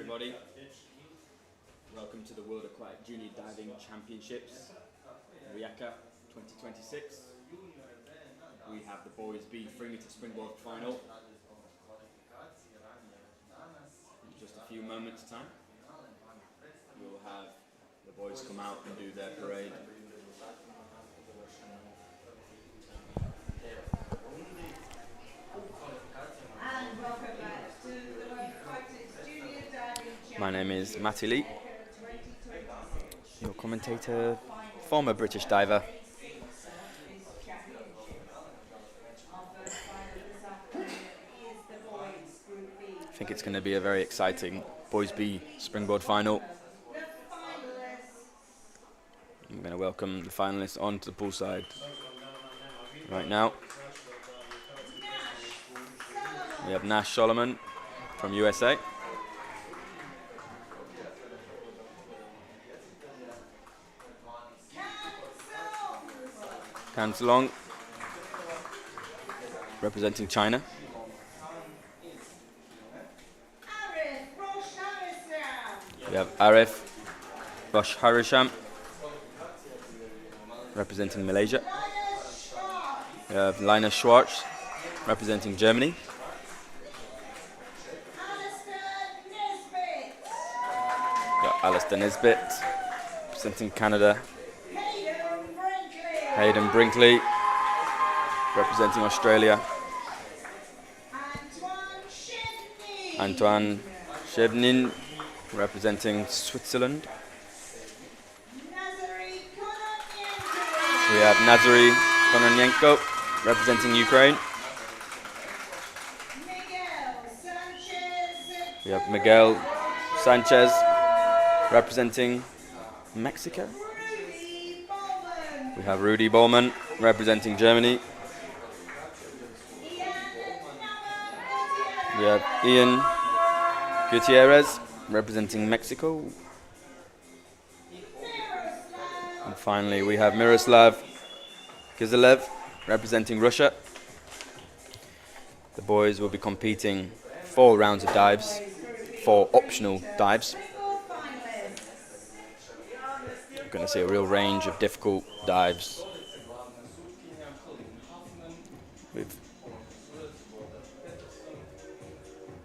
everybody. Welcome to the World Aquatic Junior Diving Championships, Rijeka 2026. We have the boys B 3-meter springboard final. In just a few moments' time, we'll have the boys come out and do their parade. And welcome back to the World Aquatics Junior Diving My name is Matty Lee, your commentator, former British diver. I think it's going to be a very exciting Boys B Springboard final. I'm going to welcome the finalists onto the poolside right now. We have Nash Solomon from USA. Kan Long representing China. We have Arif Rosh Harisham representing Malaysia. We have Lina Schwartz representing Germany. We got Alistair Nisbet representing Canada. Hayden Brinkley representing Australia. Antoine Shevnin representing Switzerland. We have Nazary Kononenko representing Ukraine. We have Miguel Sanchez representing Mexico. We have Rudy Bowman representing Germany. We have Ian Gutierrez representing Mexico. And finally, we have Miroslav Kizelev representing Russia. The boys will be competing 4 rounds of dives, 4 optional dives. We're going to see a real range of difficult dives. With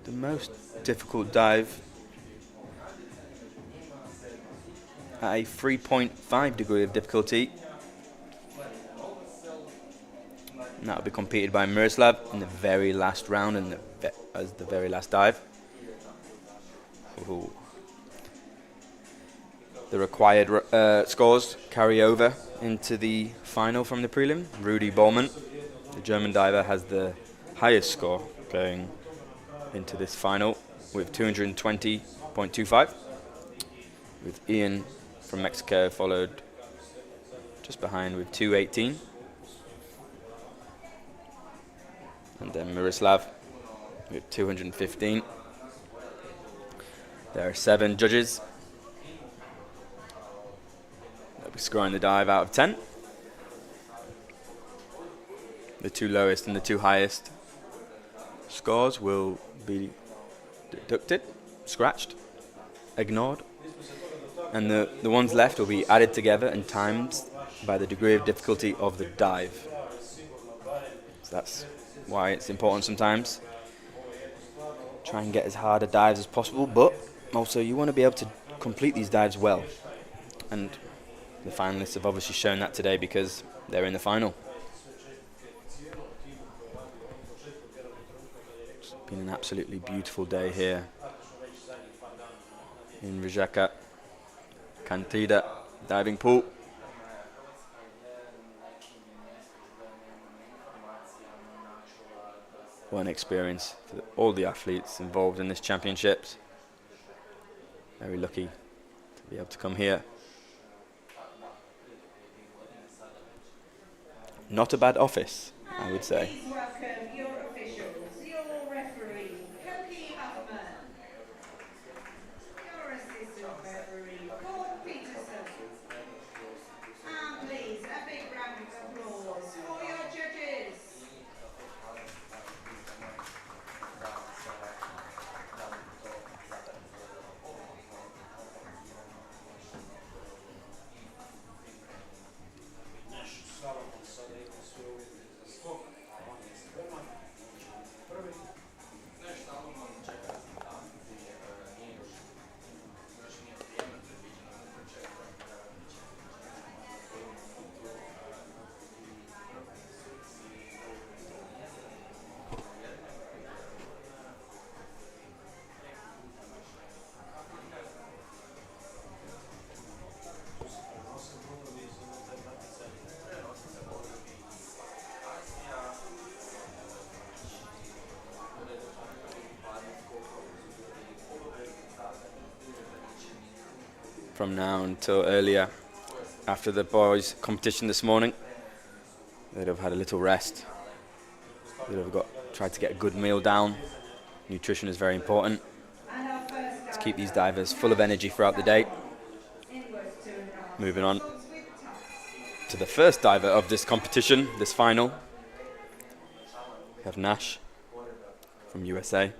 the most difficult dive at a 3.5 degree of difficulty. And that will be competed by Miroslav in the very last round and as the very last dive. Ooh. The required scores carry over into the final from the prelim. Rudy Bowman, the German diver, has the highest score going into this final with 220.25. With Ian from Mexico followed just behind with 218. And then Miroslav with 215. There are 7 judges. They'll be scoring the dive out of 10. The 2 lowest and the 2 highest scores will be deducted, scratched, ignored. And the ones left will be added together and timed by the degree of difficulty of the dive. So that's why it's important sometimes. Try and get as hard a dives as possible, but also you want to be able to complete these dives well. And the finalists have obviously shown that today because they're in the final. It's been an absolutely beautiful day here in Rijeka Cantida diving pool. What an experience for all the athletes involved in this championships. Very lucky to be able to come here. Not a bad office, I would say. Please welcome your officials, your referee, Koki Huffman, your assistant referee, Paul Peterson, and please a big round of applause for your judges. from now until earlier after the boys' competition this morning. They'd have had a little rest. They'd have tried to get a good meal down. Nutrition is very important to keep these divers full of energy throughout the day. Moving on to the first diver of this competition, this final. We have Nash from USA.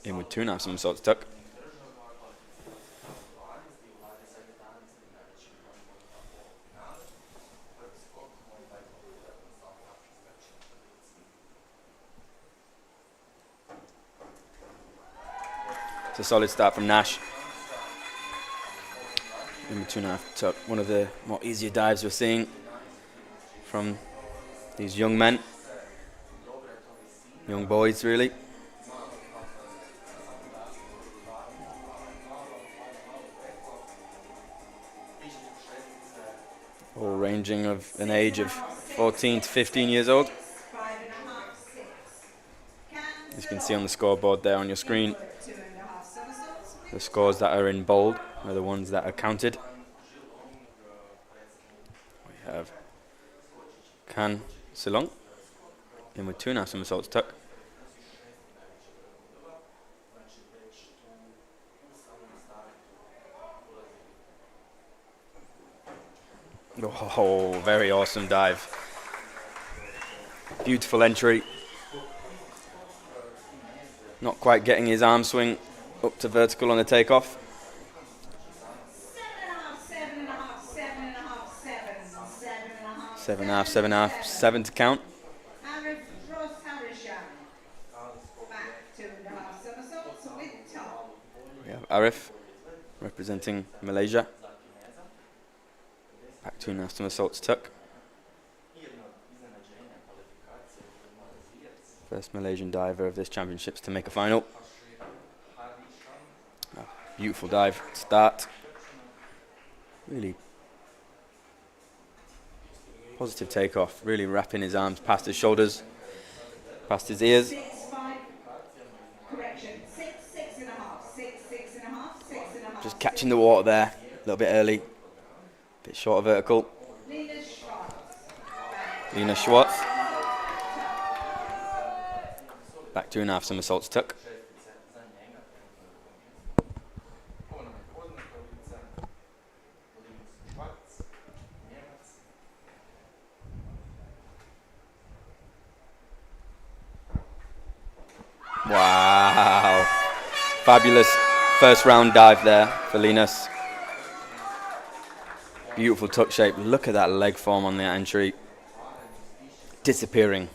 In with 2.5 somersaults tuck. It's a solid start from Nash. In with 2.5 tuck. One of the more easier dives we're seeing from these young men. Young boys, really. All ranging of an age of 14 to 15 years old. As you can see on the scoreboard there on your screen, the scores that are in bold are the ones that are counted. We have Can Silong in with 2.5 somersaults tuck. Oh, very awesome dive. Beautiful entry. Not quite getting his arm swing up to vertical on the takeoff. 7.5, 7.5, 7 to count. We have Arif representing Malaysia. Back 2.5 somersaults tuck. First Malaysian diver of this championships to make a final. Oh, beautiful dive start. Really positive takeoff. Really wrapping his arms past his shoulders, past his ears. Just catching the water there a little bit early. Bit short of vertical. Lena Schwartz. Back 2.5 somersaults tuck. Wow. Fabulous first round dive there for Linus. Beautiful tuck shape. Look at that leg form on the entry. Disappearing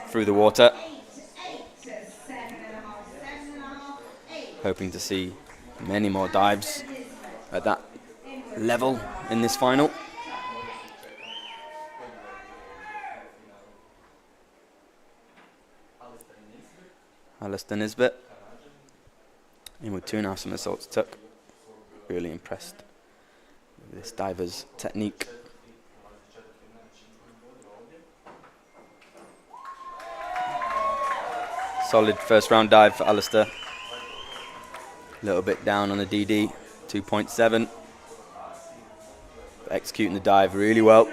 through the water. Hoping to see many more dives at that level in this final. Alistair Nisbet in with 2.5 somersaults tuck. Really impressed with this diver's technique. Solid first round dive for Alistair. A little bit down on the DD, 2.7. Executing the dive really well.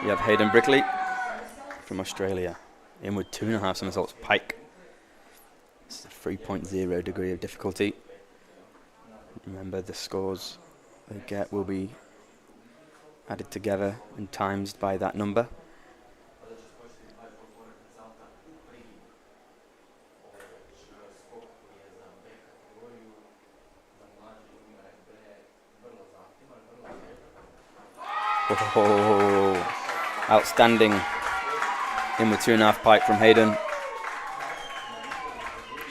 We have Hayden Brickley from Australia in with 2.5 somersaults pike. It's a 3.0 degree of difficulty. Remember, the scores they get will be added together and times by that number. Oh, outstanding in with 2.5 pike from Hayden.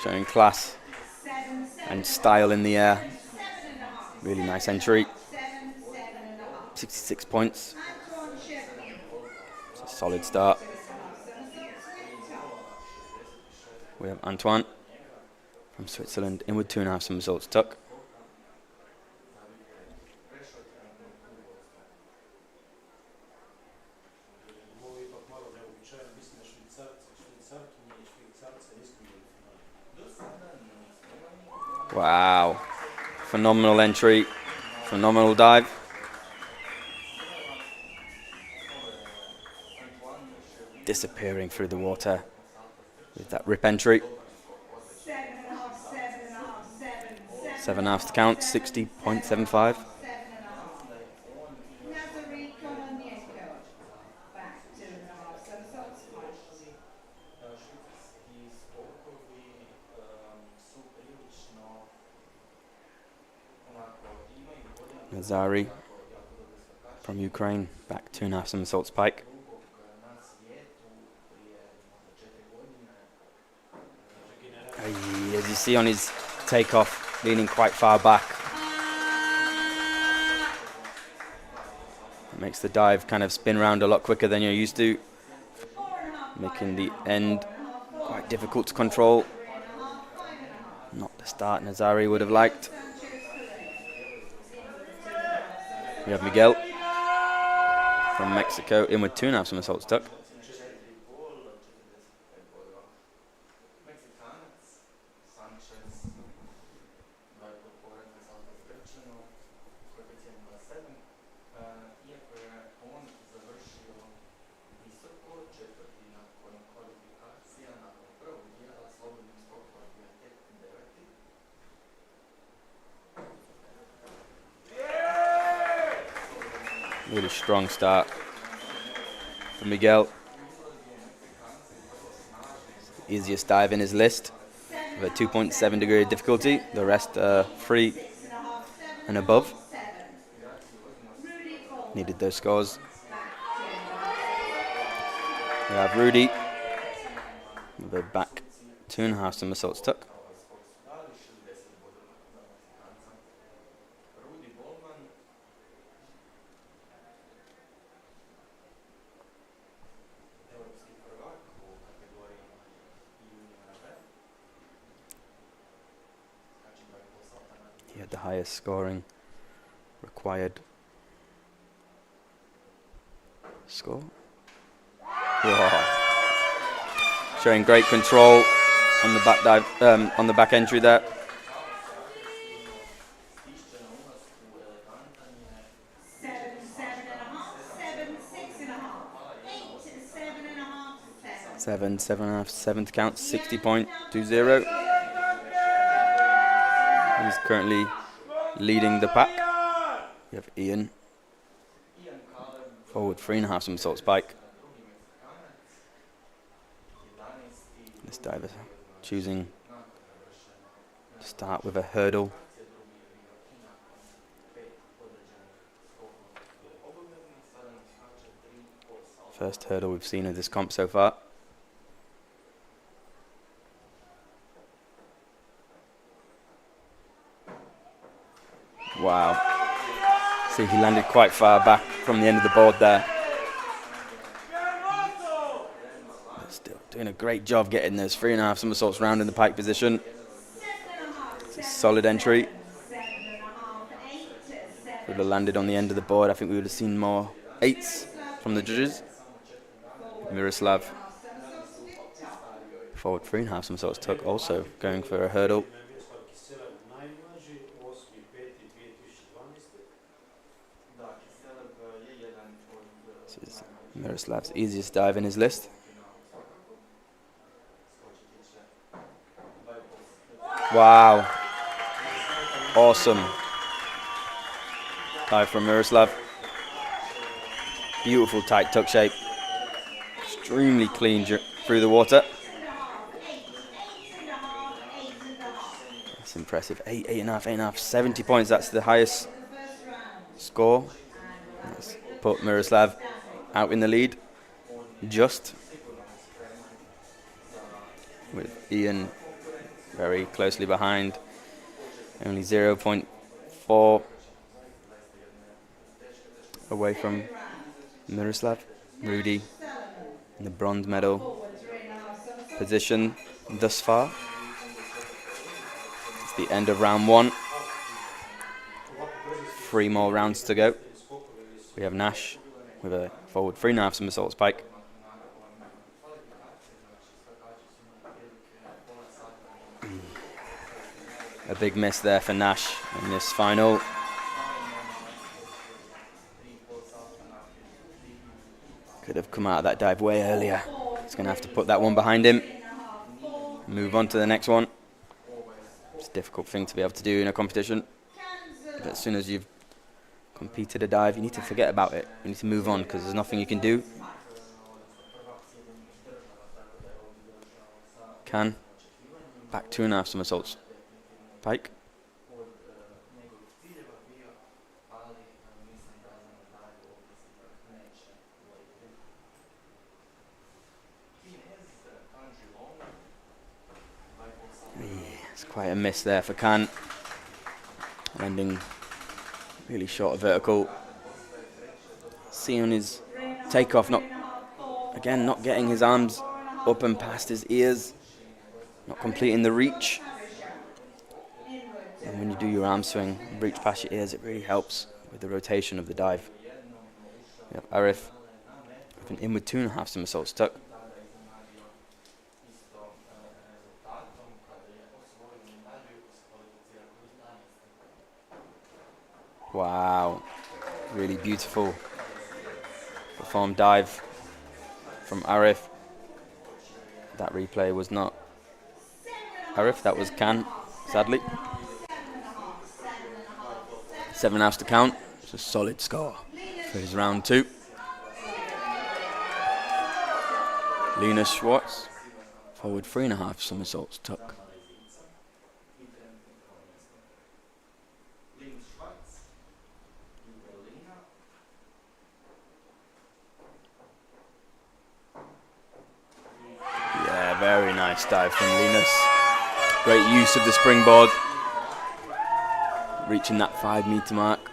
Showing class and style in the air. Really nice entry. 66 points. It's a solid start. We have Antoine from Switzerland in with 2.5 somersaults tuck. Wow. Phenomenal entry. Phenomenal dive. Disappearing through the water with that rip entry. 7.5 to count, 60.75. Nazari from Ukraine, back 2.5 somersaults pike. As you see on his takeoff, leaning quite far back. It makes the dive kind of spin round a lot quicker than you're used to, making the end quite difficult to control. Not the start Nazari would have liked. We have Miguel from Mexico in with 2.5 somersaults tuck. Really strong start for Miguel. Easiest dive in his list with a 2.7 degree of difficulty. The rest are 3 and above. Needed those scores. We have Rudy with a back 2.5 somersaults tuck. He had the highest scoring required score. Whoa. Showing great control on the back dive, on the back entry there. Seven, 7.5, 7 to count, 60.20. He's currently leading the pack. We have Ian forward 3.5 somersaults pike. This diver choosing to start with a hurdle. First hurdle we've seen of this comp so far. Wow. See, he landed quite far back from the end of the board there. But still doing a great job getting those 3.5 somersaults round in the pike position. It's a solid entry. Would have landed on the end of the board. I think we would have seen more 8s from the judges. Miroslav forward 3.5 somersaults tuck, also going for a hurdle. This is Miroslav's easiest dive in his list. Wow. Awesome dive from Miroslav. Beautiful tight tuck shape. Extremely clean through the water. That's impressive. 8, 8.5, 8.5, 70 points. That's the highest score. Let's put Miroslav out in the lead. Just with Ian very closely behind. Only 0.4 away from Miroslav. Rudy in the bronze medal position thus far. It's the end of round 1. 3 more rounds to go. We have Nash with a forward 3.5 somersaults pike. A big miss there for Nash in this final. Could have come out of that dive way earlier. He's going to have to put that one behind him. Move on to the next one. It's a difficult thing to be able to do in a competition. But as soon as you've competed a dive, you need to forget about it. You need to move on because there's nothing you can do. Can. Back 2.5 somersaults. Pike. It's quite a miss there for Can. Landing really short of vertical. See on his takeoff, not getting his arms up and past his ears, not completing the reach. And when you do your arm swing, reach past your ears, it really helps with the rotation of the dive. We have Arif with an inward 2.5 somersaults tuck. Wow, really beautiful performed dive from Arif. That replay was not Arif, that was Can, sadly. 7.5 to count. It's a solid score for his round 2. Lena Schwartz, forward 3.5 somersaults tuck. Yeah, very nice dive from Linus. Great use of the springboard. Reaching that 5 meter mark. 7.5,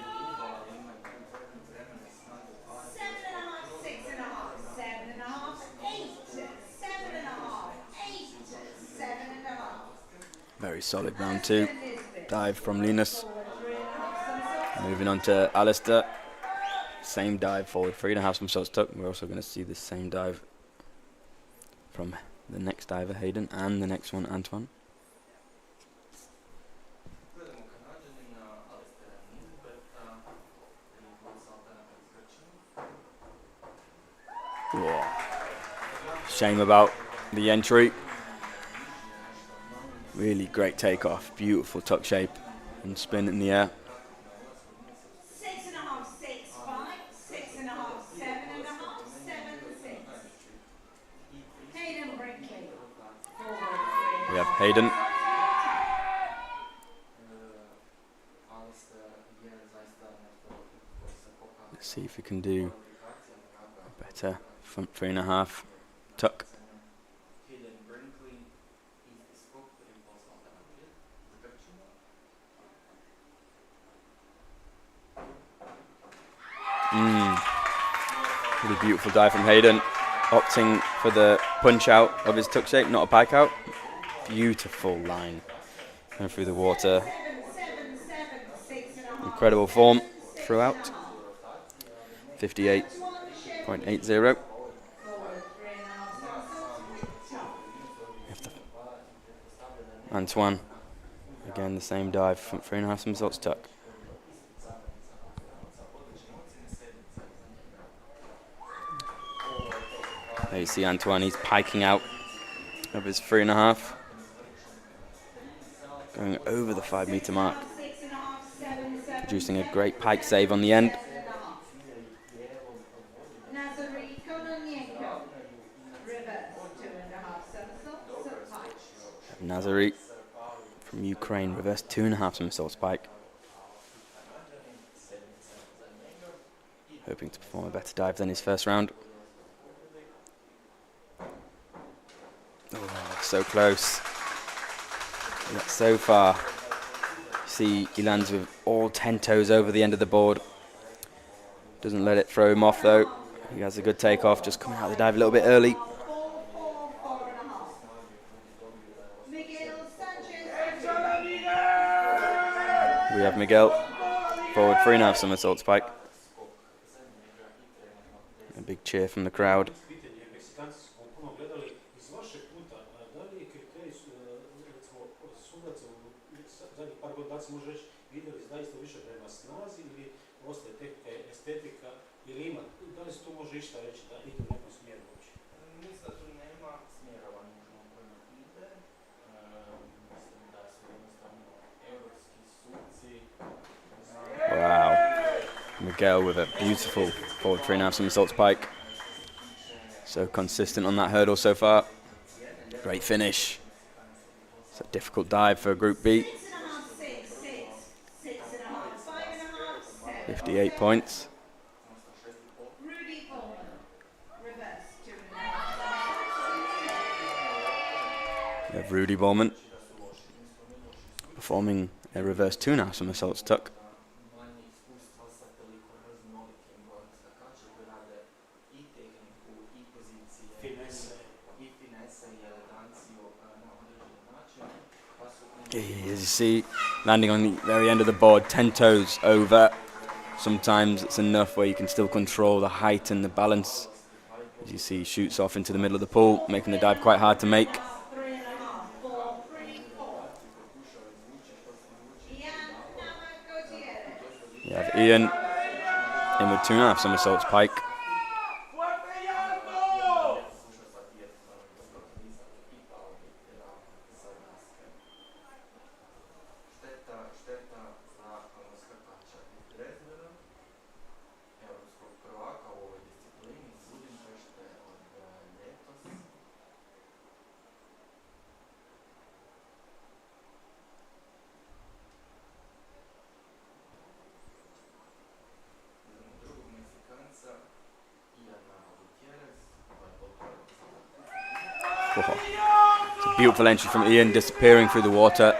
6.5, 7.5, 8, 7.5, 8, 7.5. Very solid round 2. Dive from Linus. Moving on to Alistair. Same dive, forward 3.5 somersaults tuck. We're also going to see the same dive from the next diver, Hayden, and the next one, Antoine. Yeah. Shame about the entry. Really great takeoff, beautiful tuck shape and spin in the air. 6.5, 6, 5, 6.5, 7.5, 7, 6. Hayden Brinkley. We have Hayden. Let's see if we can do a better front 3.5 tuck. Really beautiful dive from Hayden, opting for the punch out of his tuck shape, not a pike out. Beautiful line going through the water. Incredible form throughout. 58.80. Antoine, again the same dive, front 3.5 somersaults tuck. There you see Antoine, he's piking out of his 3.5. Going over the 5 meter mark. Producing a great pike save on the end. Nazari from Ukraine, reverse 2.5 somersaults pike. Hoping to perform a better dive than his first round. Oh, so close. Yet so far. See, he lands with all 10 toes over the end of the board. Doesn't let it throw him off though. He has a good takeoff, just coming out of the dive a little bit early. We have Miguel, forward 3.5 somersaults pike. A big cheer from the crowd. da li se može reći, vidjeli se zaista više prema snazi ili ostaje tehnika i estetika, ili ima, da li se tu može išta reći da ide u nekom smjeru uopće? Mislim da tu nema smjerova nužno u kojima ide. Mislim da su jednostavno europski suci. Wow. Miguel with a beautiful forward 3.5 somersaults pike. So consistent on that hurdle so far. Great finish. It's a difficult dive for Group B. 58 points. We have Rudy Bowman performing a reverse 2.5 somersaults tuck. As you see, landing on the very end of the board, 10 toes over. Sometimes it's enough where you can still control the height and the balance. As you see, he shoots off into the middle of the pool, making the dive quite hard to make. You have Ian in with 2.5 somersaults pike. It's a beautiful entry from Ian, disappearing through the water.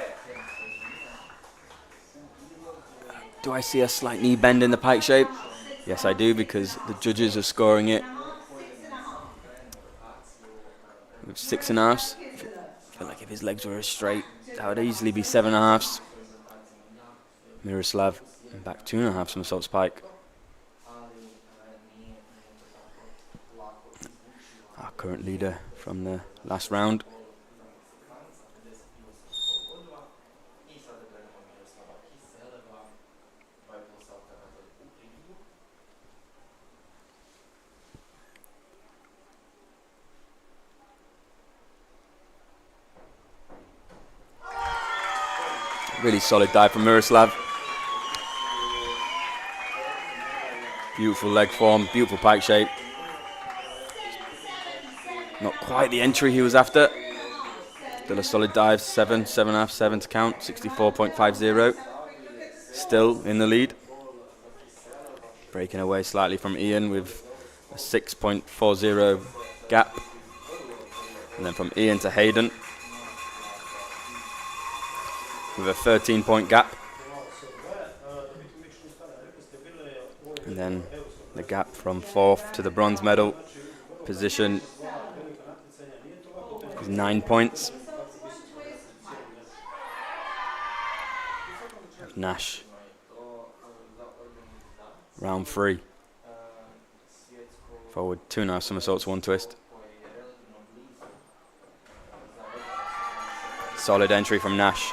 Do I see a slight knee bend in the pike shape? Yes, I do, because the judges are scoring it with 6.5s. I feel like if his legs were straight, that would easily be 7.5s. Miroslav back 2.5 somersaults pike. Our current leader from the last round. Really solid dive from Miroslav. Beautiful leg form, beautiful pike shape. Not quite the entry he was after. Still a solid dive, 7.5, 7 to count, 64.50. Still in the lead. Breaking away slightly from Ian with a 6.40 gap. And then from Ian to Hayden with a 13-point gap. And then the gap from 4th to the bronze medal position is 9 points. Nash. Round 3. Forward 2.5 somersaults, 1 twist. Solid entry from Nash.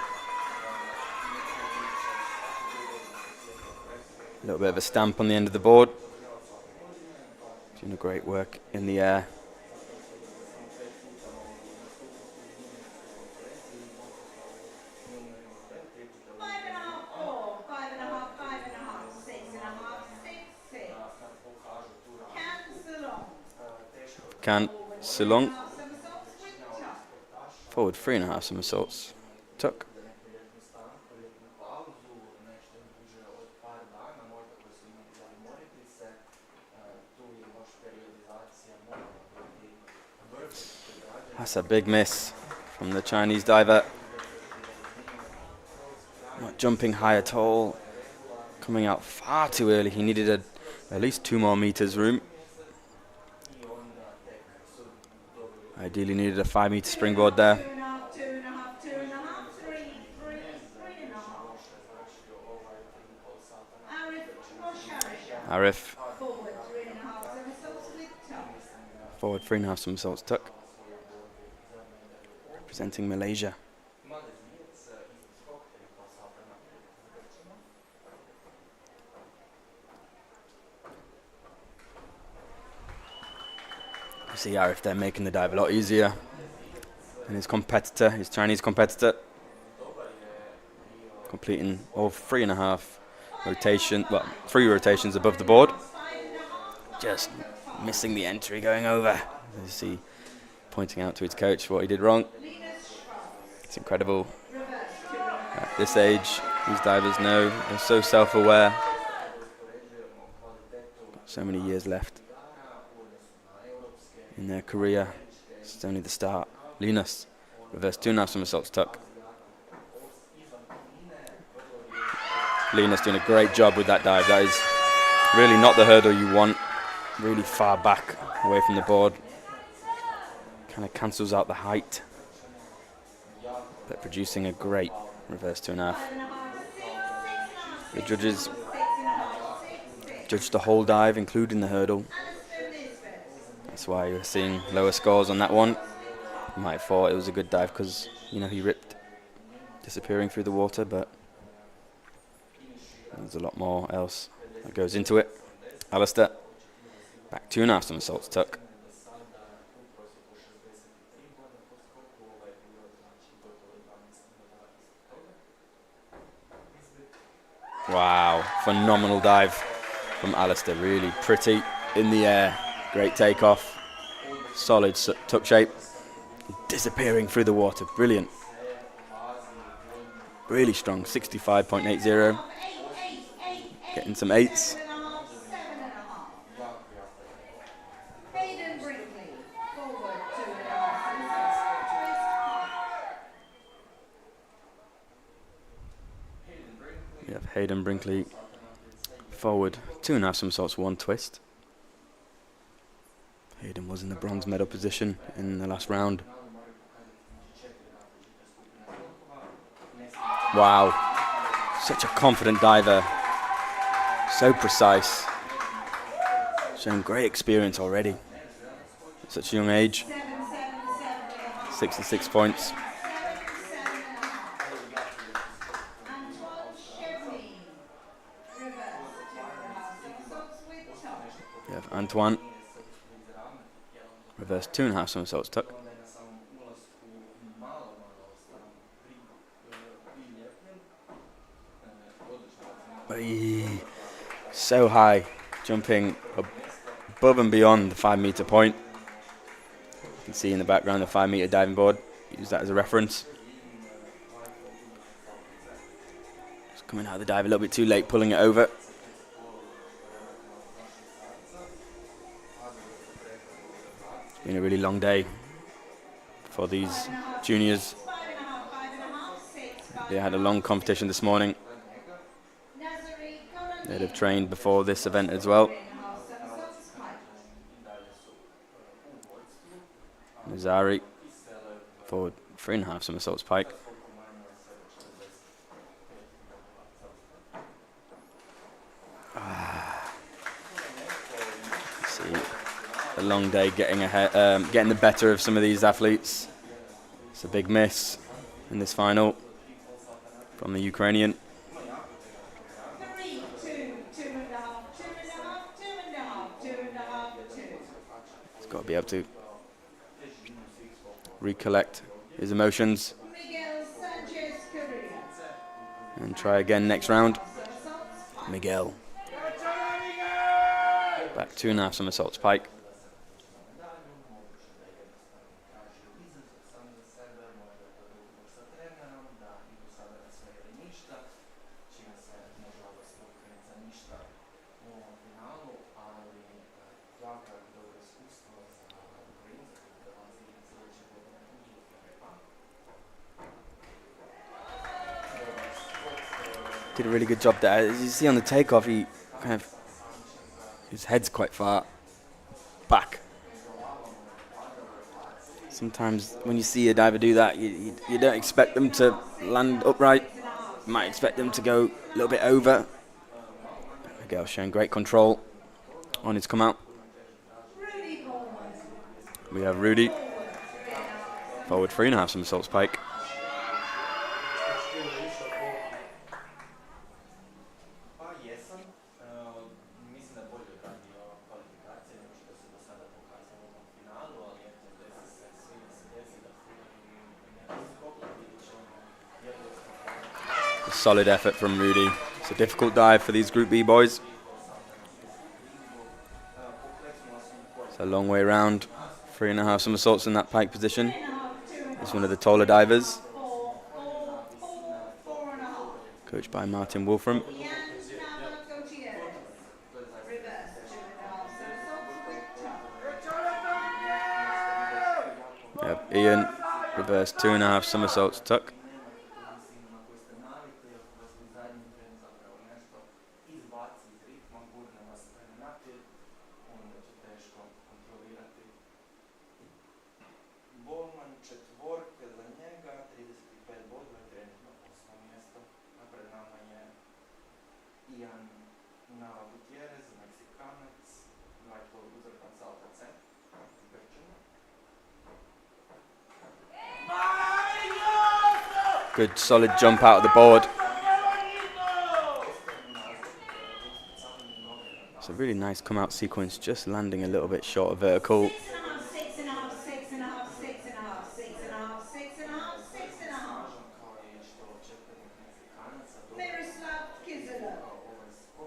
A little bit of a stamp on the end of the board. Doing a great work in the air. Can Silong. Forward 3.5 somersaults. Tuck. That's a big miss from the Chinese diver. Not jumping high at all. Coming out far too early. He needed at least 2 more meters room. Ideally needed a 5-meter springboard there. Arif. Forward 3.5 somersaults tuck. Representing Malaysia. See Arif there making the dive a lot easier than his competitor, his Chinese competitor. Completing all 3.5 rotation, well, 3 rotations above the board. Just missing the entry going over. You see, pointing out to his coach what he did wrong. It's incredible. At this age, these divers know, they're so self-aware. Got so many years left in their career. It's only the start. Linus, reverse 2.5 somersaults tuck. Linus doing a great job with that dive. That is really not the hurdle you want. Really far back away from the board. Kind of cancels out the height. But producing a great reverse 2.5. The judges judged the whole dive, including the hurdle. That's why you're seeing lower scores on that one. You might have thought it was a good dive because, you know, he ripped disappearing through the water, but there's a lot more else that goes into it. Alistair, back 2.5 somersaults tuck. Wow, phenomenal dive from Alistair. Really pretty in the air. Great takeoff. Solid tuck shape. Disappearing through the water. Brilliant. Really strong. 65.80. Getting some 8s. We have Hayden Brinkley forward 2.5 somersaults, 1 twist. Hayden was in the bronze medal position in the last round. Wow, such a confident diver, so precise, showing great experience already at such a young age. 66 points. We have Antoine, reverse 2.5 somersaults tuck. So high, jumping above and beyond the 5-meter point. You can see in the background the 5-meter diving board. Use that as a reference. Just coming out of the dive a little bit too late, pulling it over. It's been a really long day for these juniors. They had a long competition this morning. They'd have trained before this event as well. Nazari forward 3.5 somersaults pike. See, a long day getting ahead, getting the better of some of these athletes. It's a big miss in this final from the Ukrainian. He's got to be able to recollect his emotions and try again next round. Miguel. Back 2.5 somersaults pike. Did a really good job there. As you see on the takeoff, he kind of, his head's quite far back. Sometimes when you see a diver do that, you don't expect them to land upright. You might expect them to go a little bit over. Miguel showing great control on his come out. We have Rudy forward 3.5 somersaults pike. solid effort from Rudy. It's a difficult dive for these Group B boys. It's a long way around. 3.5 somersaults in that pike position. He's one of the taller divers. Coached by Martin Wolfram. Yep, Ian, reverse 2.5 somersaults tuck. Good solid jump out of the board. It's a really nice come out sequence, just landing a little bit short of vertical. 6.5, 6.5, 6.5, 6.5, 6.5, 6.5, 6.5. Miroslav Kizilo.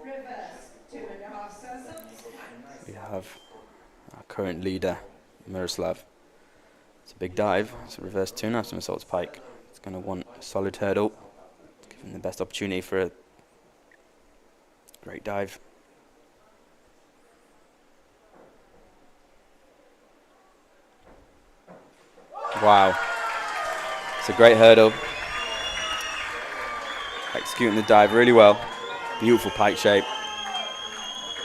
Reverse 2.5 somersaults. We have our current leader, Miroslav. It's a big dive. It's a reverse 2.5 somersaults pike. It's going to want a solid hurdle, give him the best opportunity for a great dive. Wow, it's a great hurdle. Executing the dive really well. Beautiful pike shape.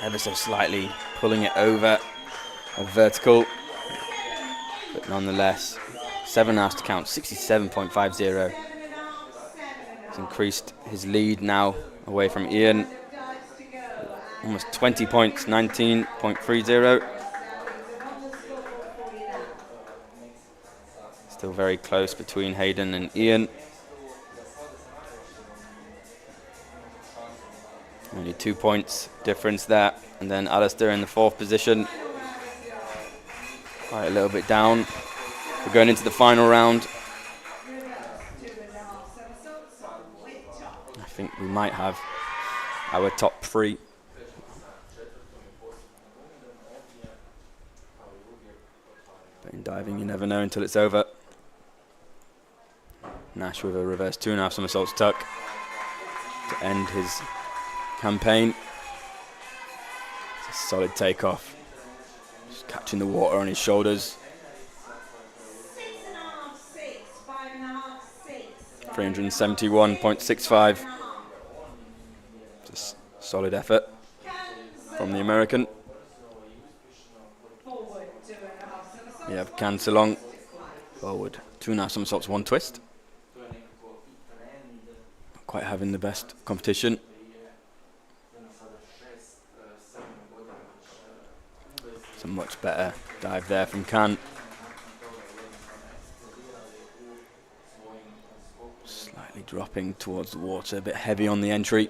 Ever so slightly pulling it over a vertical, but nonetheless 7.5 to count, 67.50. He's increased his lead now away from Ian. Almost 20 points, 19.30. Still very close between Hayden and Ian. Only 2 points difference there. And then Alistair in the 4th position. Quite a little bit down. We're going into the final round. I think we might have our top 3. But in diving, you never know until it's over. Nash with a reverse 2.5 somersaults tuck to end his campaign. It's a solid takeoff. Just catching the water on his shoulders. 371.65. Just solid effort from the American. We have Cancelong forward 2.5 somersaults, 1 twist. Not quite having the best competition. It's a much better dive there from Can. Slightly dropping towards the water, a bit heavy on the entry.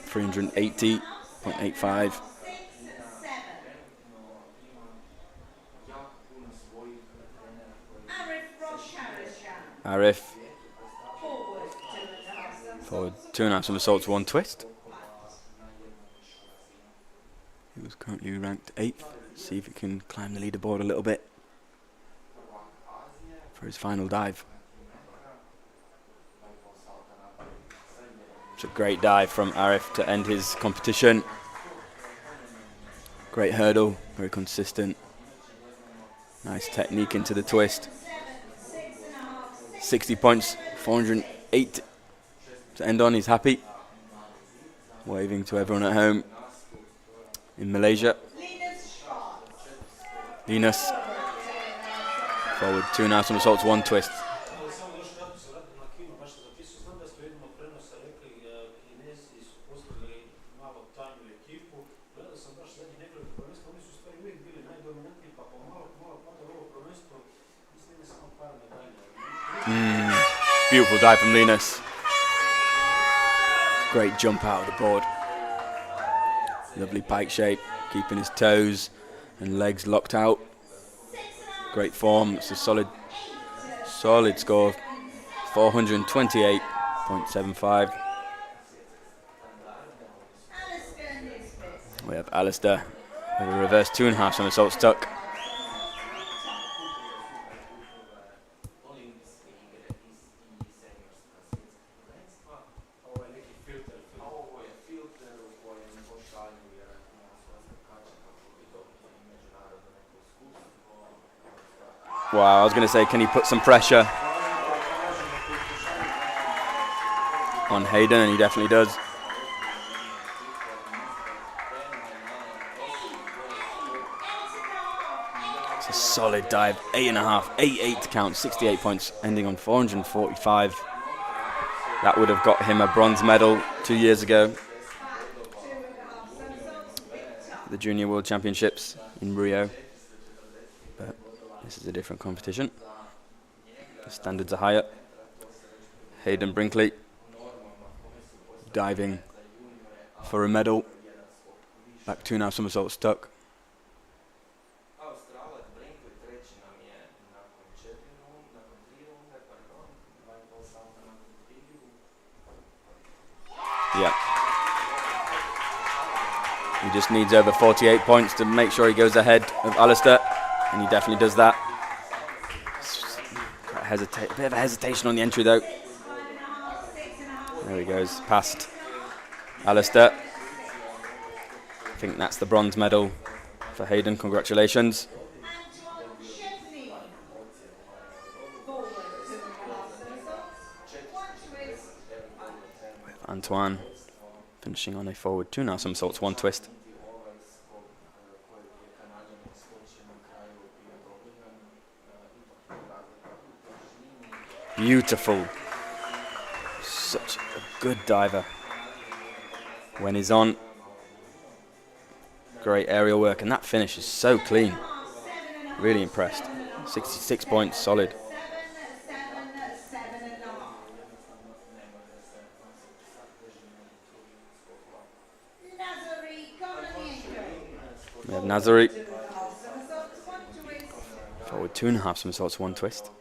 380.85. Arif forward 2.5 somersaults, 1 twist. He was currently ranked 8th. See if he can climb the leaderboard a little bit for his final dive. It's a great dive from Arif to end his competition. Great hurdle, very consistent. Nice technique into the twist. 60 points, 408 to end on. He's happy. Waving to everyone at home in Malaysia. Linus forward 2.5 somersaults, 1 twist. Beautiful dive from Linus. Great jump out of the board. Lovely pike shape, keeping his toes and legs locked out. Great form. It's a solid score of 428.75. We have Alistair with a reverse 2.5 somersault stuck. Wow, I was going to say, can he put some pressure on Hayden? And he definitely does. It's a solid dive, 8.5, 8-8 to count, 68 points, ending on 445. That would have got him a bronze medal 2 years ago, the Junior World Championships in Rio. But this is a different competition. The standards are higher. Hayden Brinkley diving for a medal. Back 2.5 somersault stuck. Yeah. He just needs over 48 points to make sure he goes ahead of Alistair, and he definitely does that. A bit of a hesitation on the entry though. There he goes, past Alistair. I think that's the bronze medal for Hayden, congratulations. With Antoine finishing on a forward 2.5 somersaults, 1 twist. Beautiful. Such a good diver. When he's on, great aerial work, and that finish is so clean. Really impressed. 66 points, solid. We have Nazari. Forward 2.5 somersaults, 1 twist.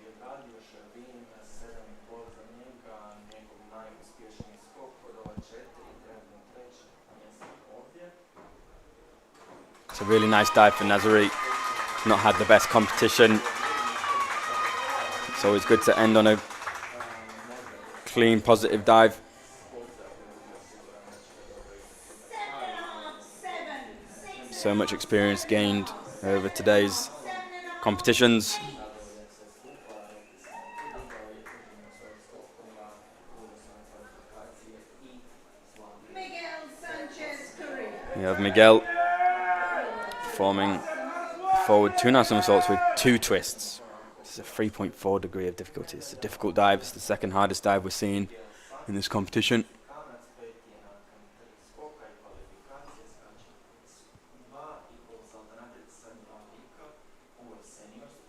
It's a really nice dive for Nazari. Not had the best competition. It's always good to end on a clean, positive dive. So much experience gained over today's competitions. We have Miguel performing forward 2.5 somersaults with 2 twists. This is a 3.4 degree of difficulty. It's a difficult dive. It's the second hardest dive we're seeing in this competition.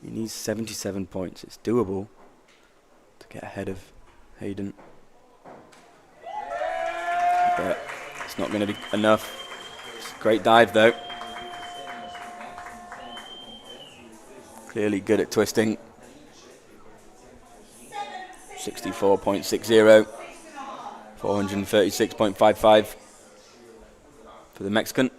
He needs 77 points. It's doable to get ahead of Hayden. But it's not going to be enough. It's a great dive though. Clearly good at twisting. 64.60. 436.55 for the Mexican.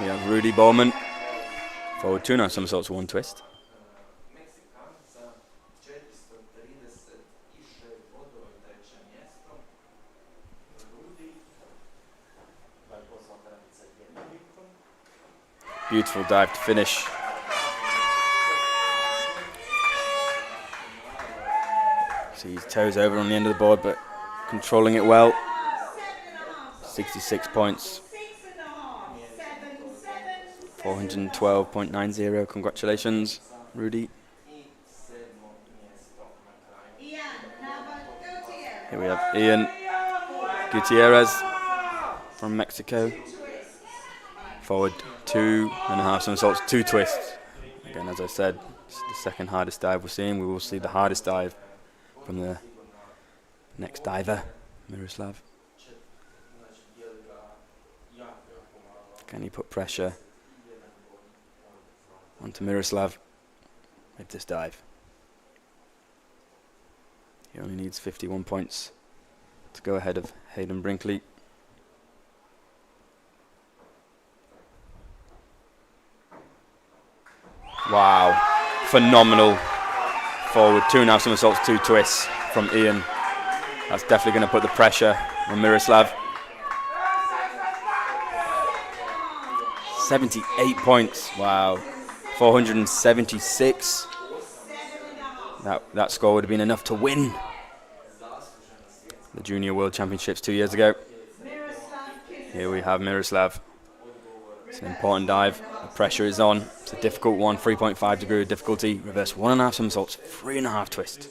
We have Rudy Bowman. Forward 2.5 somersaults, 1 twist. Beautiful dive to finish. See his toes over on the end of the board, but controlling it well. 66 points. 412.90. Congratulations, Rudy. Here we have Ian Gutierrez from Mexico. Forward 2.5 somersaults, 2 twists. Again, as I said, it's the second hardest dive we're seeing. We will see the hardest dive from the next diver, Miroslav. Can he put pressure onto Miroslav with this dive. He only needs 51 points to go ahead of Hayden Brinkley. Wow, phenomenal forward, 2.5 somersaults, 2 twists from Ian. That's definitely going to put the pressure on Miroslav. 78 points, wow, 476. That score would have been enough to win the Junior World Championships 2 years ago. Here we have Miroslav. It's an important dive. The pressure is on. It's a difficult one. 3.5 degree of difficulty. Reverse 1.5 somersaults, 3.5 twists.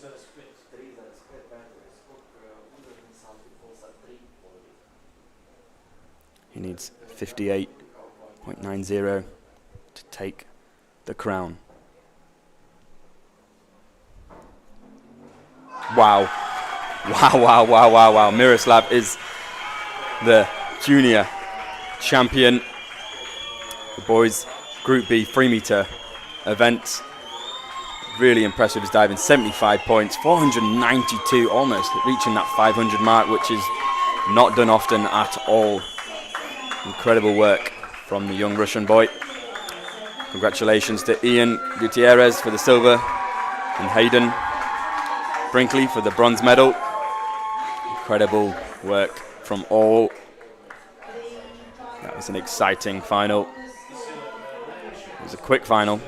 He needs 58.90 to take the crown. Wow. Wow. Miroslav is the junior champion. The boys Group B 3-meter event. Really impressive with his diving. 75 points, 492, almost reaching that 500 mark, which is not done often at all. Incredible work from the young Russian boy. Congratulations to Ian Gutierrez for the silver and Hayden Brinkley for the bronze medal. Incredible work from all. That was an exciting final. It was a quick final.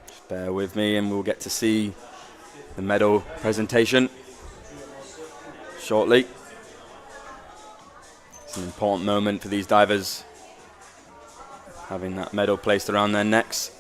Just bear with me and we'll get to see the medal presentation shortly. It's an important moment for these divers, having that medal placed around their necks.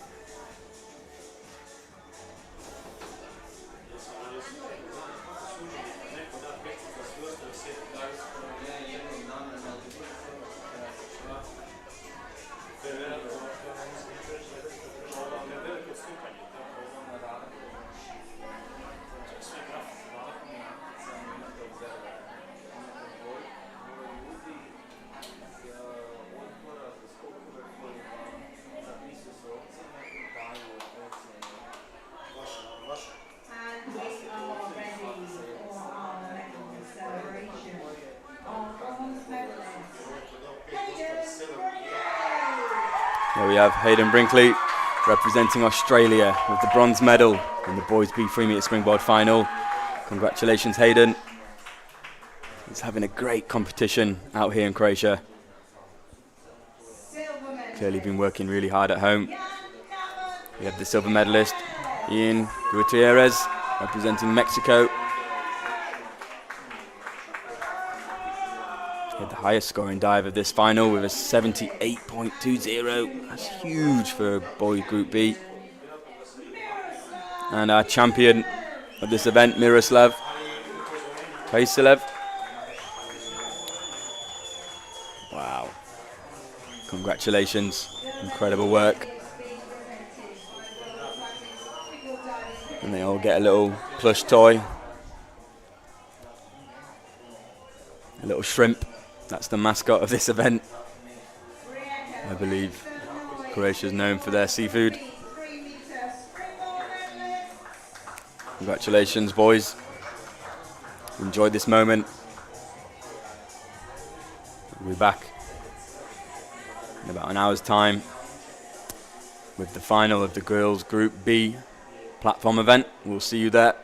There we have Hayden Brinkley representing Australia with the bronze medal in the boys B 3-meter springboard final. Congratulations, Hayden. He's having a great competition out here in Croatia. Clearly been working really hard at home. We have the silver medalist, Ian Gutierrez, representing Mexico. He had the highest scoring dive of this final with a 78.20. That's huge for boy Group B. And our champion of this event, Miroslav Kajsilev. Wow. Congratulations. Incredible work. And they all get a little plush toy. A little shrimp. That's the mascot of this event. I believe Croatia is known for their seafood. Congratulations, boys. Enjoyed this moment. We'll be back in about an hour's time with the final of the girls Group B platform event. We'll see you there.